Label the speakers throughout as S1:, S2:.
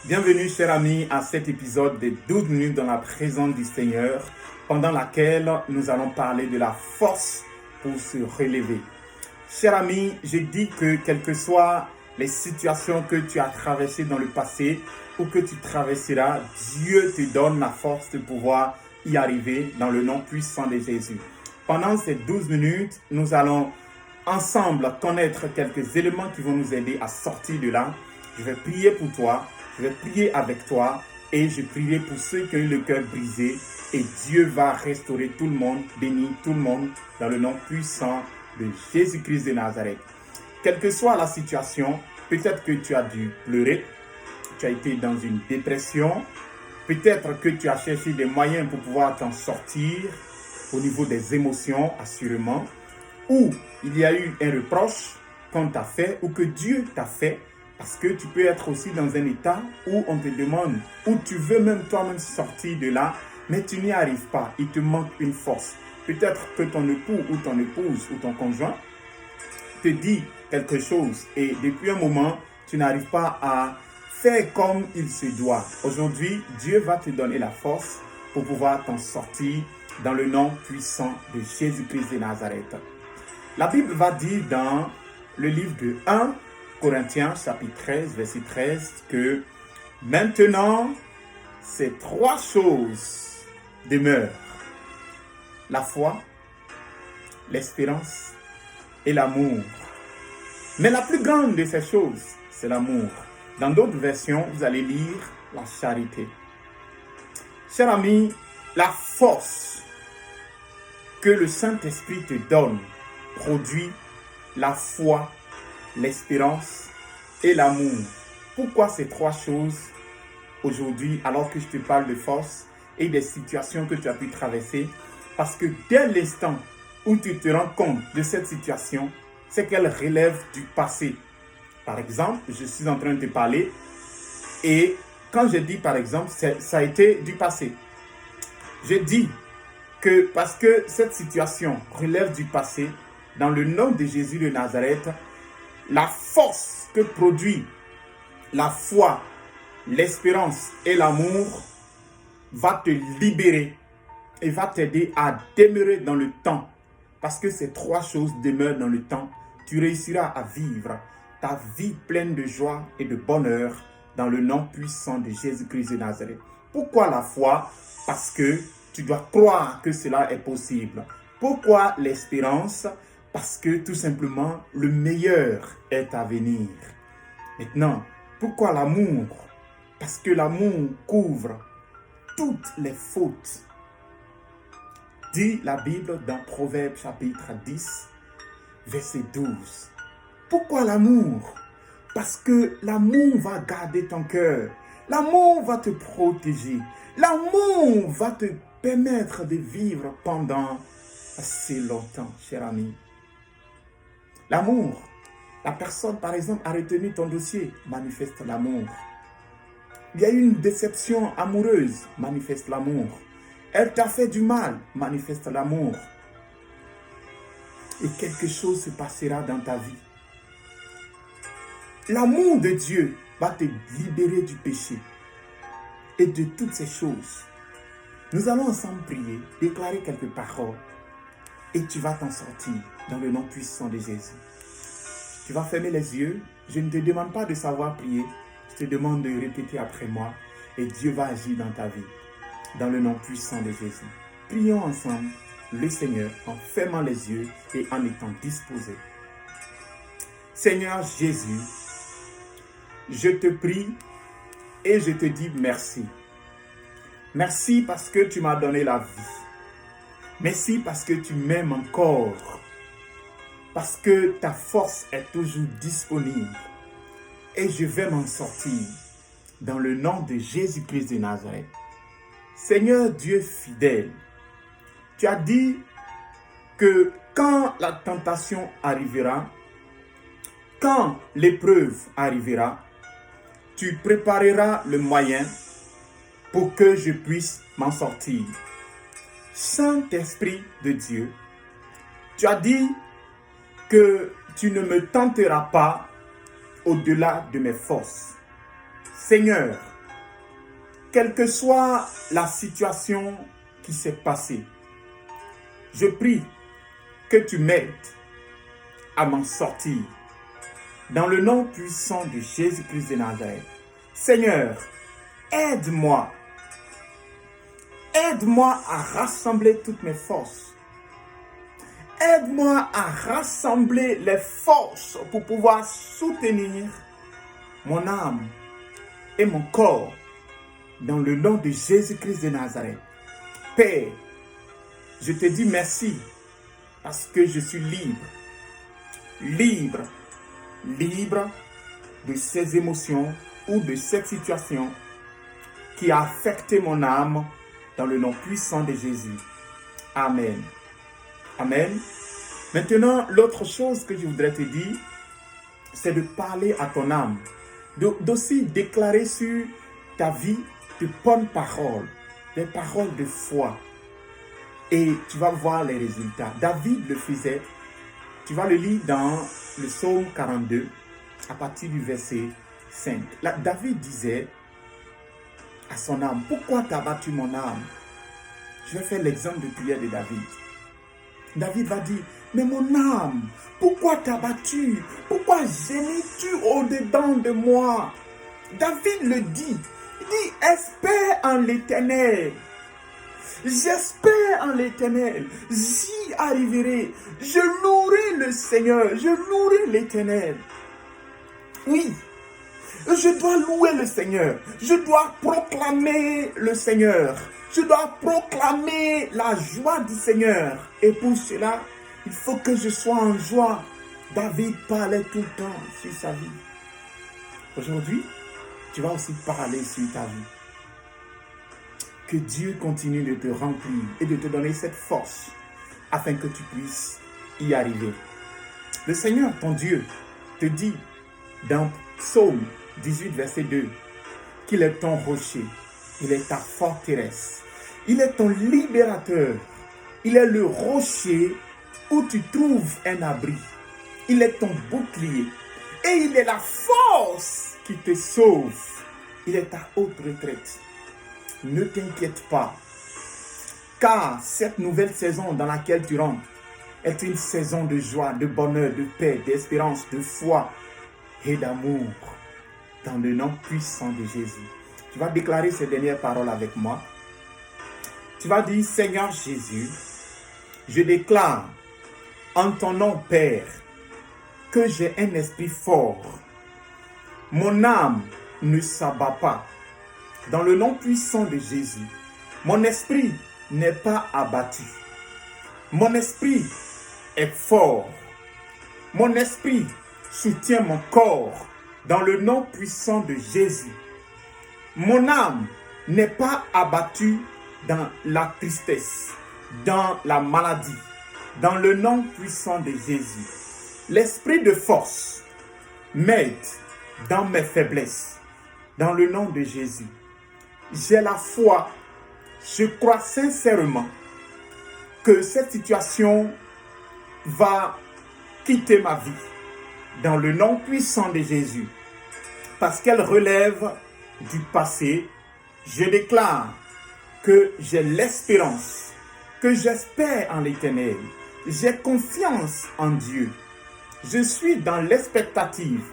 S1: Bienvenue, chers amis, à cet épisode de 12 minutes dans la présence du Seigneur, pendant laquelle nous allons parler de la force pour se relever. Chers amis, je dis que quelles que soient les situations que tu as traversées dans le passé ou que tu traverseras, Dieu te donne la force de pouvoir y arriver dans le nom puissant de Jésus. Pendant ces 12 minutes, nous allons ensemble connaître quelques éléments qui vont nous aider à sortir de là. Je vais prier pour toi, je vais prier avec toi et je prierai pour ceux qui ont eu le cœur brisé et Dieu va restaurer tout le monde, bénir tout le monde dans le nom puissant de Jésus-Christ de Nazareth. Quelle que soit la situation, peut-être que tu as dû pleurer, tu as été dans une dépression, peut-être que tu as cherché des moyens pour pouvoir t'en sortir au niveau des émotions, assurément, ou il y a eu un reproche qu'on t'a fait ou que Dieu t'a fait, parce que tu peux être aussi dans un état où on te demande, où tu veux même toi-même sortir de là, mais tu n'y arrives pas, il te manque une force. Peut-être que ton époux ou ton épouse ou ton conjoint te dit quelque chose et depuis un moment, tu n'arrives pas à faire comme il se doit. Aujourd'hui, Dieu va te donner la force pour pouvoir t'en sortir dans le nom puissant de Jésus-Christ de Nazareth. La Bible va dire dans le livre de 1 Corinthiens, chapitre 13, verset 13, que maintenant, ces trois choses demeurent. La foi, l'espérance et l'amour. Mais la plus grande de ces choses, c'est l'amour. Dans d'autres versions, vous allez lire la charité. Chers amis, la force que le Saint-Esprit te donne produit la foi, l'espérance et l'amour. Pourquoi ces trois choses aujourd'hui, alors que je te parle de force et des situations que tu as pu traverser? Parce que dès l'instant où tu te rends compte de cette situation, c'est qu'elle relève du passé. Par exemple, je suis en train de te parler et quand je dis par exemple, ça a été du passé. Je dis que parce que cette situation relève du passé, dans le nom de Jésus de Nazareth, la force que produit la foi, l'espérance et l'amour va te libérer et va t'aider à demeurer dans le temps. Parce que ces trois choses demeurent dans le temps, tu réussiras à vivre ta vie pleine de joie et de bonheur dans le nom puissant de Jésus-Christ de Nazareth. Pourquoi la foi? Parce que tu dois croire que cela est possible. Pourquoi l'espérance? Parce que tout simplement, le meilleur est à venir. Maintenant, pourquoi l'amour? Parce que l'amour couvre toutes les fautes. Dit la Bible dans Proverbes chapitre 10, verset 12. Pourquoi l'amour? Parce que l'amour va garder ton cœur. L'amour va te protéger. L'amour va te permettre de vivre pendant assez longtemps, cher ami. L'amour. La personne, par exemple, a retenu ton dossier, manifeste l'amour. Il y a eu une déception amoureuse, manifeste l'amour. Elle t'a fait du mal, manifeste l'amour. Et quelque chose se passera dans ta vie. L'amour de Dieu va te libérer du péché et de toutes ces choses. Nous allons ensemble prier, déclarer quelques paroles et tu vas t'en sortir dans le nom puissant de Jésus. Tu vas fermer les yeux. Je ne te demande pas de savoir prier. Je te demande de répéter après moi et Dieu va agir dans ta vie. Dans le nom puissant de Jésus. Prions ensemble le Seigneur en fermant les yeux et en étant disposés. Seigneur Jésus, je te prie et je te dis merci. Merci parce que tu m'as donné la vie. Merci parce que tu m'aimes encore. Parce que ta force est toujours disponible. Et je vais m'en sortir dans le nom de Jésus-Christ de Nazareth. Seigneur Dieu fidèle, tu as dit que quand la tentation arrivera, quand l'épreuve arrivera, tu prépareras le moyen pour que je puisse m'en sortir. Saint-Esprit de Dieu, tu as dit que tu ne me tenteras pas au-delà de mes forces. Seigneur, quelle que soit la situation qui s'est passée, je prie que tu m'aides à m'en sortir. Dans le nom puissant de Jésus-Christ de Nazareth. Seigneur, aide-moi. Aide-moi à rassembler toutes mes forces. Aide-moi à rassembler les forces pour pouvoir soutenir mon âme et mon corps dans le nom de Jésus-Christ de Nazareth. Père, je te dis merci parce que je suis libre. Libre de ces émotions ou de cette situation qui a affecté mon âme dans le nom puissant de Jésus. Amen. Amen. Maintenant, l'autre chose que je voudrais te dire, c'est de parler à ton âme, d'aussi déclarer sur ta vie de bonnes paroles, des paroles de foi. Et tu vas voir les résultats. David le faisait. Tu vas le lire dans le psaume 42, à partir du verset 5. Là, David disait à son âme, « Pourquoi t'as battu mon âme ?» Je vais faire l'exemple de prière de David. David va dire, « Mais mon âme, pourquoi t'as battu? Pourquoi gémis-tu au-dedans de moi ?» David le dit, il dit, « Espère en l'Éternel. J'espère en l'Éternel, j'y arriverai, je louerai le Seigneur, je louerai l'Éternel. » Oui, je dois louer le Seigneur, je dois proclamer le Seigneur, je dois proclamer la joie du Seigneur. Et pour cela, il faut que je sois en joie. David parlait tout le temps sur sa vie. Aujourd'hui, tu vas aussi parler sur ta vie. Que Dieu continue de te remplir et de te donner cette force afin que tu puisses y arriver. Le Seigneur, ton Dieu, te dit dans Psaume 18, verset 2, qu'il est ton rocher, il est ta forteresse, il est ton libérateur, il est le rocher où tu trouves un abri, il est ton bouclier et il est la force qui te sauve, il est ta haute retraite. Ne t'inquiète pas, car cette nouvelle saison dans laquelle tu rentres est une saison de joie, de bonheur, de paix, d'espérance, de foi et d'amour dans le nom puissant de Jésus. Tu vas déclarer ces dernières paroles avec moi. Tu vas dire, Seigneur Jésus, je déclare en ton nom, Père, que j'ai un esprit fort. Mon âme ne s'abat pas. Dans le nom puissant de Jésus, mon esprit n'est pas abattu. Mon esprit est fort. Mon esprit soutient mon corps dans le nom puissant de Jésus. Mon âme n'est pas abattue dans la tristesse, dans la maladie, dans le nom puissant de Jésus. L'esprit de force m'aide dans mes faiblesses, dans le nom de Jésus. J'ai la foi, je crois sincèrement que cette situation va quitter ma vie dans le nom puissant de Jésus. Parce qu'elle relève du passé, je déclare que j'ai l'espérance, que j'espère en l'Éternel. J'ai confiance en Dieu. Je suis dans l'expectative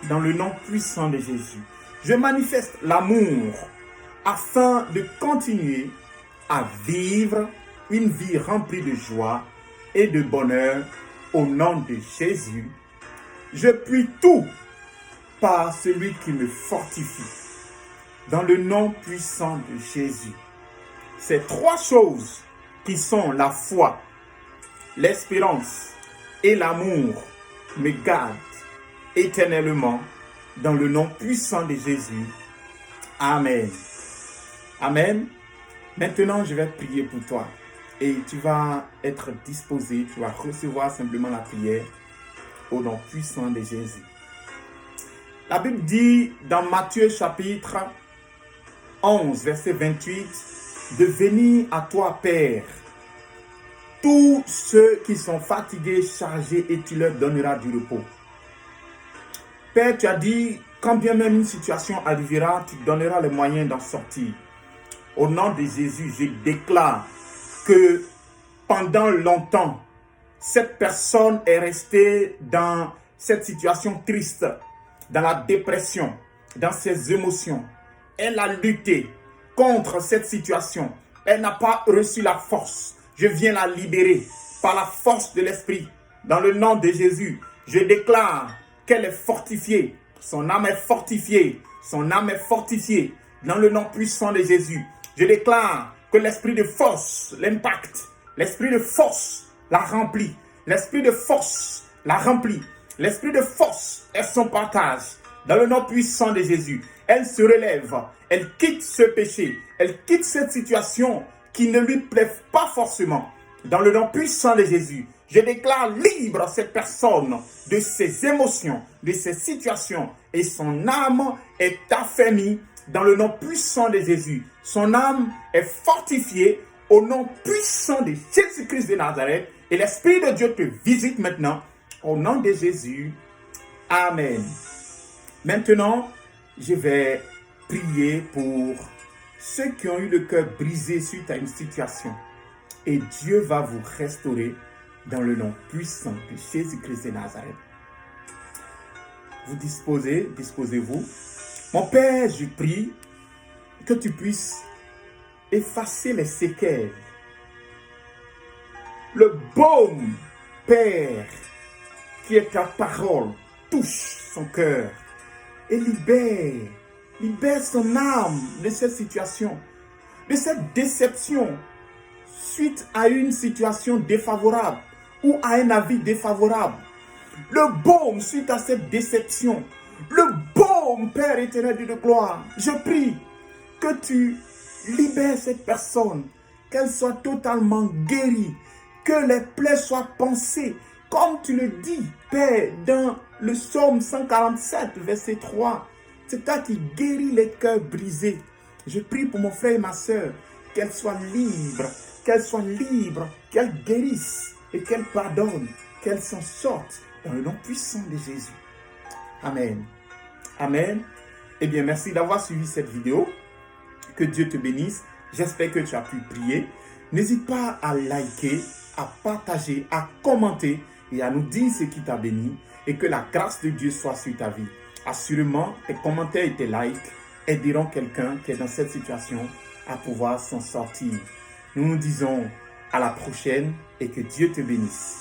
S1: dans le nom puissant de Jésus. Je manifeste l'amour afin de continuer à vivre une vie remplie de joie et de bonheur au nom de Jésus. Je puis tout par celui qui me fortifie dans le nom puissant de Jésus. Ces trois choses qui sont la foi, l'espérance et l'amour me gardent éternellement dans le nom puissant de Jésus. Amen. Amen. Maintenant, je vais prier pour toi et tu vas être disposé, tu vas recevoir simplement la prière au nom puissant de Jésus. La Bible dit dans Matthieu chapitre 11, verset 28, « De venir à toi, Père, tous ceux qui sont fatigués, chargés, et tu leur donneras du repos. » Père, tu as dit, quand bien même une situation arrivera, tu donneras les moyens d'en sortir. Au nom de Jésus, je déclare que pendant longtemps, cette personne est restée dans cette situation triste, dans la dépression, dans ses émotions. Elle a lutté contre cette situation. Elle n'a pas reçu la force. Je viens la libérer par la force de l'Esprit. Dans le nom de Jésus, je déclare qu'elle est fortifiée. Son âme est fortifiée. Son âme est fortifiée. Dans le nom puissant de Jésus, je déclare que l'esprit de force l'impacte. L'esprit de force la remplit. L'esprit de force la remplit. L'esprit de force est son partage. Dans le nom puissant de Jésus, elle se relève. Elle quitte ce péché. Elle quitte cette situation qui ne lui plaît pas forcément. Dans le nom puissant de Jésus, je déclare libre cette personne de ses émotions, de ses situations. Et son âme est affermie dans le nom puissant de Jésus. Son âme est fortifiée au nom puissant de Jésus-Christ de Nazareth. Et l'Esprit de Dieu te visite maintenant au nom de Jésus. Amen. Maintenant, je vais prier pour ceux qui ont eu le cœur brisé suite à une situation. Et Dieu va vous restaurer dans le nom puissant de Jésus-Christ de Nazareth. Vous disposez-vous. Mon Père, je prie que tu puisses effacer les séquelles. Le baume, Père, qui est ta parole, touche son cœur et libère son âme de cette situation, de cette déception suite à une situation défavorable ou à un avis défavorable. Le baume suite à cette déception, le baume, Père éternel Dieu de gloire, je prie que tu libères cette personne, qu'elle soit totalement guérie, que les plaies soient pansées, comme tu le dis, Père, dans le psaume 147, verset 3. C'est toi qui guéris les cœurs brisés. Je prie pour mon frère et ma soeur, qu'elle soit libre, qu'elle guérisse et qu'elle pardonne, qu'elle s'en sorte dans le nom puissant de Jésus. Amen. Amen. Eh bien, merci d'avoir suivi cette vidéo. Que Dieu te bénisse. J'espère que tu as pu prier. N'hésite pas à liker, à partager, à commenter et à nous dire ce qui t'a béni et que la grâce de Dieu soit sur ta vie. Assurément, tes commentaires et tes likes aideront quelqu'un qui est dans cette situation à pouvoir s'en sortir. Nous nous disons à la prochaine et que Dieu te bénisse.